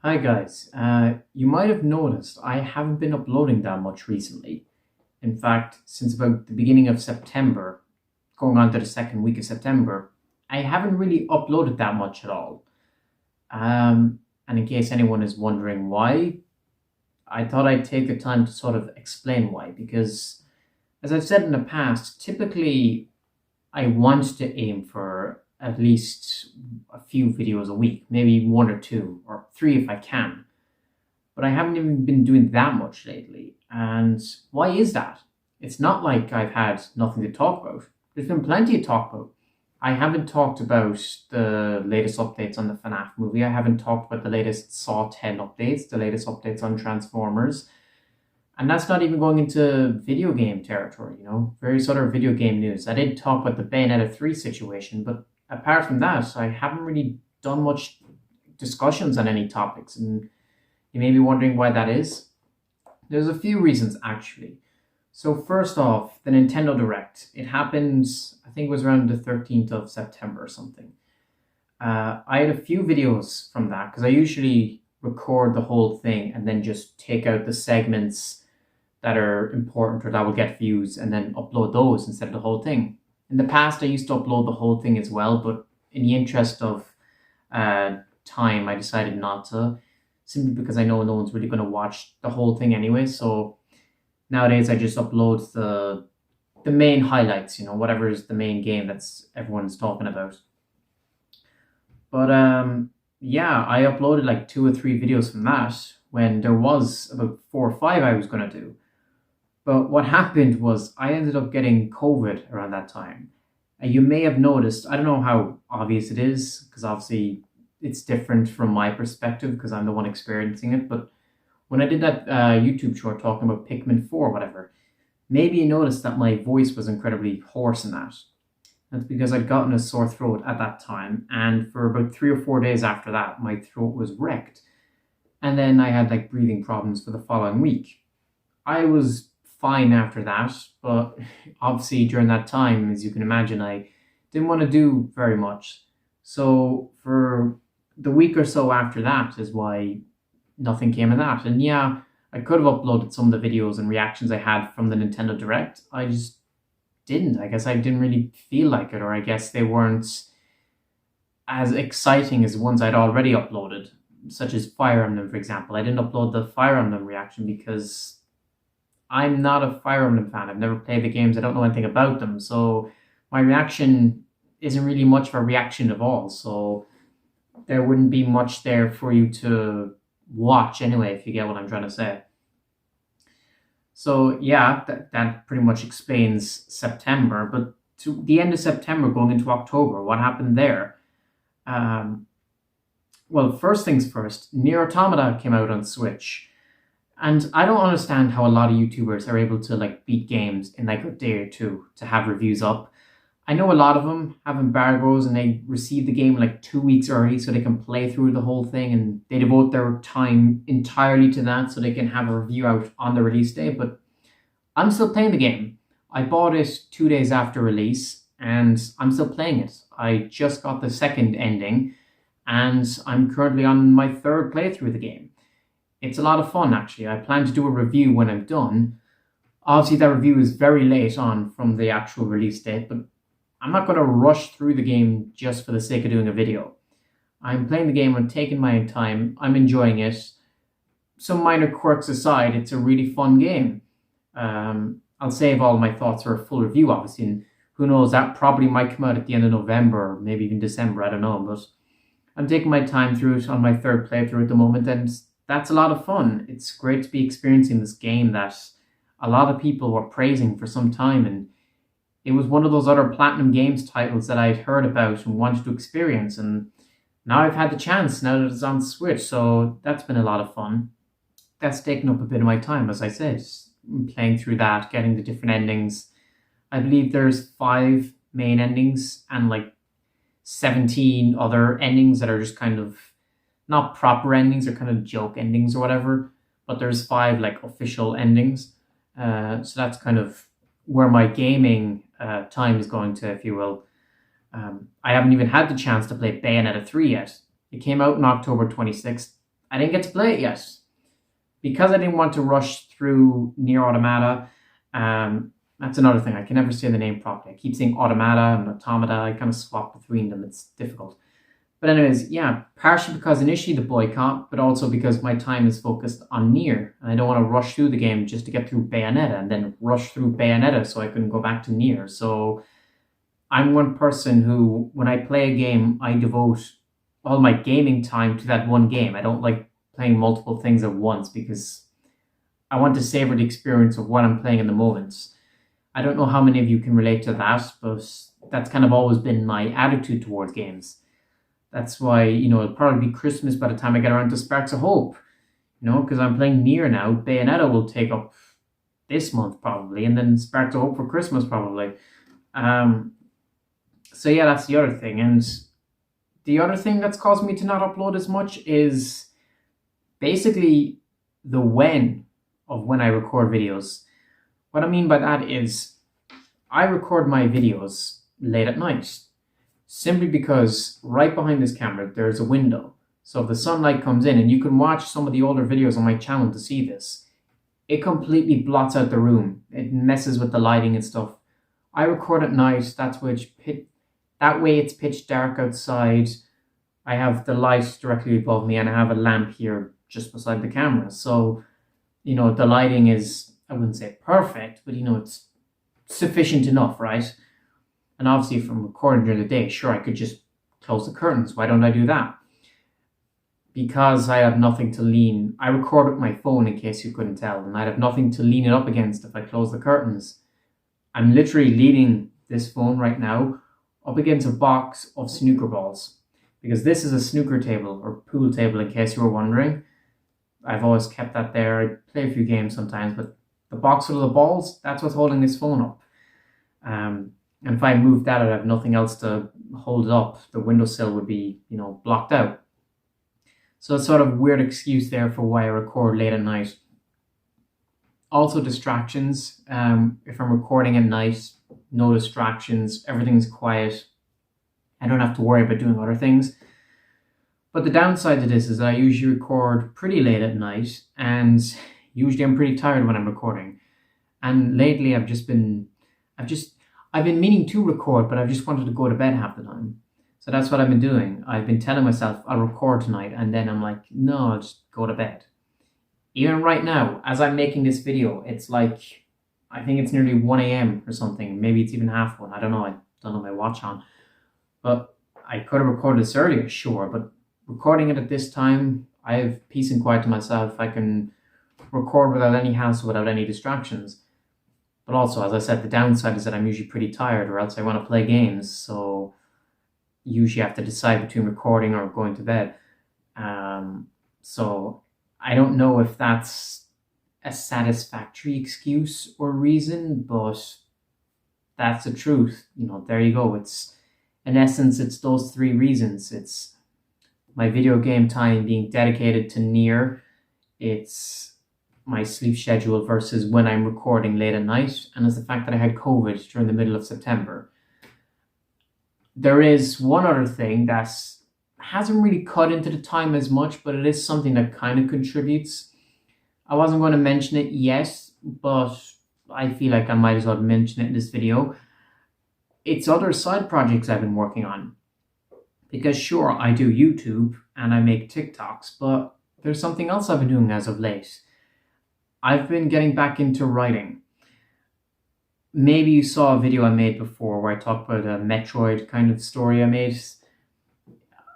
Hi guys, you might have noticed I haven't been uploading that much recently. In fact, since about the beginning of September, going on to the second week of September, I haven't really uploaded that much at all. And in case anyone is wondering why, I thought I'd take the time to sort of explain why. Because, as I've said in the past, typically I want to aim for at least a few videos a week, maybe one or two or three if I can. But I haven't even been doing that much lately. And why is that? It's not like I've had nothing to talk about. There's been plenty to talk about. I haven't talked about the latest updates on the FNAF movie. I haven't talked about the latest Saw 10 updates, the latest updates on Transformers. And that's not even going into video game territory, very sort of video game news. I did talk about the Bayonetta 3 situation, but apart from that, I haven't really done much discussions on any topics. And you may be wondering why that is. There's a few reasons, actually. So, first off, the Nintendo Direct. It happened, I think it was around the 13th of September or something. I had a few videos from that because I usually record the whole thing and then just take out the segments that are important or that will get views and then upload those instead of the whole thing. In the past, I used to upload the whole thing as well, but in the interest of time, I decided not to, simply because I know no one's really going to watch the whole thing anyway. So nowadays, I just upload the main highlights, whatever is the main game that's everyone's talking about. But yeah, I uploaded like two or three videos from that when there was about four or five I was going to do. But what happened was I ended up getting COVID around that time. And you may have noticed, I don't know how obvious it is, because obviously it's different from my perspective because I'm the one experiencing it. But when I did that YouTube short talking about Pikmin 4 or whatever, maybe you noticed that my voice was incredibly hoarse in that. That's because I'd gotten a sore throat at that time. And for about 3 or 4 days after that, my throat was wrecked. And then I had like breathing problems for the following week. I was fine after that, but obviously during that time, as you can imagine, I didn't want to do very much. So for the week or so after that is why nothing came of that. And yeah, I could have uploaded some of the videos and reactions I had from the Nintendo Direct. I just didn't. I guess I didn't really feel like it, or I guess they weren't as exciting as the ones I'd already uploaded, such as Fire Emblem, for example. I didn't upload the Fire Emblem reaction because I'm not a Fire Emblem fan. I've never played the games. I don't know anything about them. So my reaction isn't really much of a reaction at all. So there wouldn't be much there for you to watch anyway, if you get what I'm trying to say. So yeah, that pretty much explains September. But to the end of September, going into October, what happened there? Um, well, first things first, Nier Automata came out on Switch. And I don't understand how a lot of YouTubers are able to like beat games in like a day or two to have reviews up. I know a lot of them have embargoes and they receive the game like 2 weeks early so they can play through the whole thing and they devote their time entirely to that so they can have a review out on the release day. But I'm still playing the game. I bought it 2 days after release and I'm still playing it. I just got the second ending and I'm currently on my third playthrough of the game. It's a lot of fun, actually. I plan to do a review when I'm done. Obviously, that review is very late on from the actual release date, but I'm not going to rush through the game just for the sake of doing a video. I'm playing the game, I'm taking my time, I'm enjoying it. Some minor quirks aside, it's a really fun game. I'll save all my thoughts for a full review, obviously, and who knows, that probably might come out at the end of November, or maybe even December, I don't know, but I'm taking my time through it on my third playthrough at the moment, and that's a lot of fun. It's great to be experiencing this game that a lot of people were praising for some time, and it was one of those other Platinum Games titles that I'd heard about and wanted to experience, and now I've had the chance now that it's on Switch, so that's been a lot of fun. That's taken up a bit of my time, as I said, playing through that, getting the different endings. I believe there's 5 main endings and like 17 other endings that are just kind of not proper endings, or kind of joke endings or whatever, but there's 5 like official endings. So that's kind of where my gaming time is going to, if you will. I haven't even had the chance to play Bayonetta 3 yet. It came out on October 26th. I didn't get to play it yet because I didn't want to rush through Near Automata. That's another thing. I can never say the name properly. I keep saying Automata and Automata. I kind of swap between them. It's difficult. But anyways, yeah, partially because initially the boycott, but also because my time is focused on Nier, and I don't want to rush through the game just to get through Bayonetta and then rush through Bayonetta so I can go back to Nier. So I'm one person who, when I play a game, I devote all my gaming time to that one game. I don't like playing multiple things at once because I want to savor the experience of what I'm playing in the moment. I don't know how many of you can relate to that, but that's kind of always been my attitude towards games. That's why, it'll probably be Christmas by the time I get around to Sparks of Hope, because I'm playing Nier now. Bayonetta will take up this month probably, and then Sparks of Hope for Christmas probably. So yeah, that's the other thing. And the other thing that's caused me to not upload as much is basically the when of when I record videos. What I mean by that is I record my videos late at night, simply because right behind this camera there's a window. So if the sunlight comes in, and you can watch some of the older videos on my channel to see this, it completely blots out the room. It messes with the lighting and stuff. I record at night. That way it's pitch dark outside. I have the light directly above me, and I have a lamp here just beside the camera. So, the lighting is, I wouldn't say perfect, but it's sufficient enough, right? And obviously if I'm recording during the day, sure, I could just close the curtains. Why don't I do that? Because I have nothing to lean. I record with my phone, in case you couldn't tell, and I'd have nothing to lean it up against if I close the curtains. I'm literally leaning this phone right now up against a box of snooker balls, because this is a snooker table or pool table, in case you were wondering. I've always kept that there. I play a few games sometimes, but the box full of the balls, that's what's holding this phone up. And if I moved that, I'd have nothing else to hold it up. The windowsill would be, blocked out. So it's sort of a weird excuse there for why I record late at night. Also distractions. If I'm recording at night, no distractions, everything's quiet. I don't have to worry about doing other things. But the downside to this is that I usually record pretty late at night, and usually I'm pretty tired when I'm recording. And lately I've been meaning to record, but I've just wanted to go to bed half the time. So that's what I've been doing. I've been telling myself I'll record tonight, and then I'm like, no, I'll just go to bed. Even right now, as I'm making this video, it's like, I think it's nearly 1 a.m. or something. Maybe it's even half 1. I don't know. I don't have my watch on. But I could have recorded this earlier, sure. But recording it at this time, I have peace and quiet to myself. I can record without any hassle, without any distractions. But also, as I said, the downside is that I'm usually pretty tired, or else I want to play games. So usually I have to decide between recording or going to bed. So I don't know if that's a satisfactory excuse or reason, but that's the truth. There you go. In essence, it's those 3 reasons. It's my video game time being dedicated to Nier. It's my sleep schedule versus when I'm recording late at night. And it's the fact that I had COVID during the middle of September. There is one other thing that hasn't really cut into the time as much, but it is something that kind of contributes. I wasn't going to mention it yet, but I feel like I might as well mention it in this video. It's other side projects I've been working on. Because sure, I do YouTube and I make TikToks, but there's something else I've been doing as of late. I've been getting back into writing. Maybe you saw a video I made before where I talked about a Metroid kind of story I made.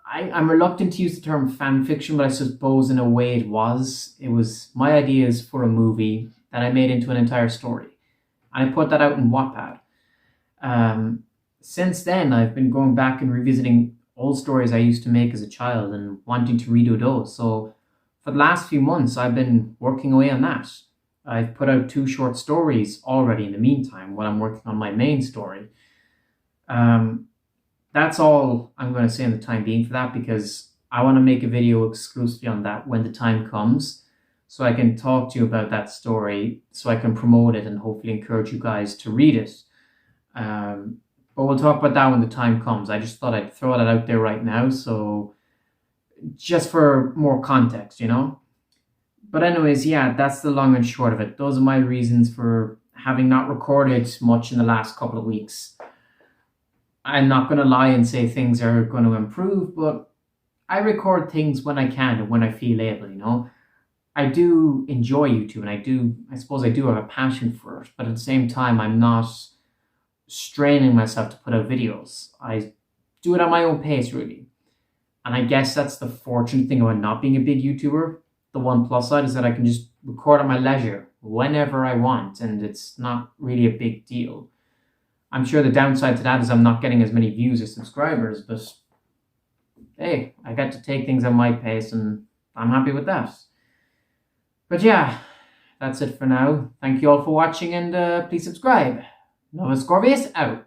I'm reluctant to use the term fan fiction, but I suppose in a way it was. It was my ideas for a movie that I made into an entire story. And I put that out in Wattpad. Since then, I've been going back and revisiting old stories I used to make as a child and wanting to redo those. So for the last few months, I've been working away on that. I've put out 2 short stories already in the meantime while I'm working on my main story. That's all I'm going to say in the time being for that, because I want to make a video exclusively on that when the time comes, so I can talk to you about that story, so I can promote it and hopefully encourage you guys to read it. But we'll talk about that when the time comes. I just thought I'd throw that out there right now, so just for more context, you know? But anyways, yeah, that's the long and short of it. Those are my reasons for having not recorded much in the last couple of weeks. I'm not going to lie and say things are going to improve, but I record things when I can and when I feel able, you know? I do enjoy YouTube and I suppose I do have a passion for it, but at the same time, I'm not straining myself to put out videos. I do it at my own pace, really. And I guess that's the fortunate thing about not being a big YouTuber. The one plus side is that I can just record at my leisure whenever I want, and it's not really a big deal. I'm sure the downside to that is I'm not getting as many views or subscribers, but hey, I get to take things at my pace, and I'm happy with that. But yeah, that's it for now. Thank you all for watching, and please subscribe. Nova Scorpius out.